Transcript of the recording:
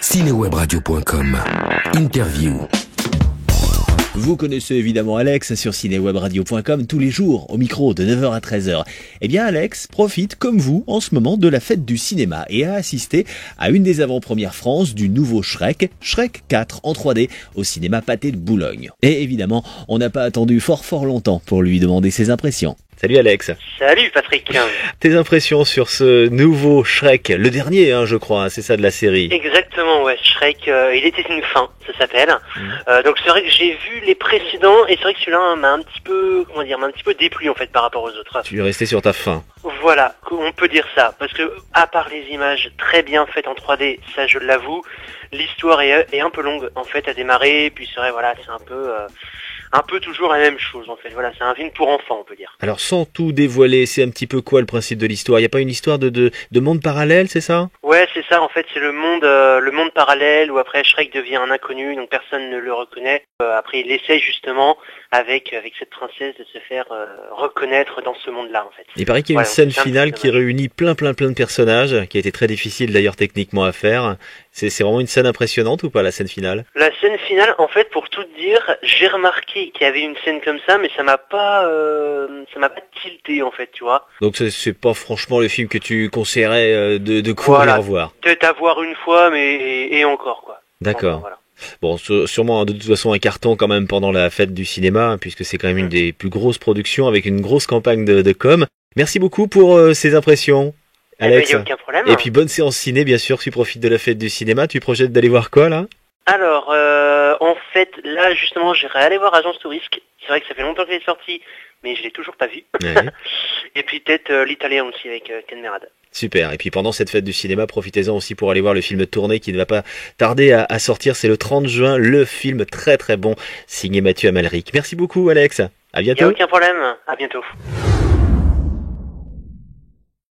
Cinewebradio.com. Interview. Vous connaissez évidemment Alex sur cinewebradio.com tous les jours au micro de 9h à 13h. Eh bien Alex profite comme vous en ce moment de la fête du cinéma et a assisté à une des avant-premières France du nouveau Shrek 4 en 3D au cinéma Pathé de Boulogne. Et évidemment, on n'a pas attendu fort longtemps pour lui demander ses impressions. Salut Alex. Salut Patrick. Tes impressions sur ce nouveau Shrek, le dernier je crois, c'est ça de la série. Exactement, ouais, Shrek, il était une fin, ça s'appelle. Donc c'est vrai que j'ai vu les précédents et c'est vrai que celui-là m'a un petit peu, m'a un petit peu déplu en fait par rapport aux autres. Tu es resté sur ta faim. Voilà, on peut dire ça, parce que à part les images très bien faites en 3D, ça je l'avoue, l'histoire est un peu longue en fait à démarrer, puis c'est vrai voilà, c'est un peu toujours la même chose en fait. Voilà, c'est un film pour enfants, on peut dire. Alors sans tout dévoiler, c'est un petit peu quoi le principe de l'histoire? Il n'y a pas une histoire de monde parallèle, c'est ça? Ouais, c'est ça en fait, c'est le monde parallèle où après Shrek devient un inconnu, donc personne ne le reconnaît. Après il essaie justement avec cette princesse de se faire reconnaître dans ce monde-là en fait. Il paraît qu'il y a une scène finale qui réunit plein de personnages, qui a été très difficile d'ailleurs techniquement à faire. C'est vraiment une scène impressionnante ou pas la scène finale? La scène finale, en fait, pour tout dire, j'ai remarqué qu'il y avait une scène comme ça, mais ça m'a pas tilté en fait, tu vois. Donc c'est pas franchement le film que tu conseillerais de courir revoir. Peut-être à voir une fois, mais et encore quoi. D'accord. Voilà. Bon, sûrement de toute façon un carton quand même pendant la fête du cinéma, puisque c'est quand même une des plus grosses productions avec une grosse campagne de com. Merci beaucoup pour ces impressions, Alex. Y a aucun problème. Et puis bonne séance ciné, bien sûr. Tu profites de la fête du cinéma. Tu projettes d'aller voir quoi là? Alors, en fait, là justement, j'irai aller voir Agence Tourisque. C'est vrai que ça fait longtemps qu'elle est sortie, mais je l'ai toujours pas vue. Ouais. Et puis peut-être l'Italien aussi avec Ken Merad. Super. Et puis pendant cette fête du cinéma, profitez-en aussi pour aller voir le film Tourné qui ne va pas tarder à sortir. C'est le 30 juin, le film très bon signé Mathieu Amalric. Merci beaucoup Alex. À bientôt. Y a aucun problème. À bientôt.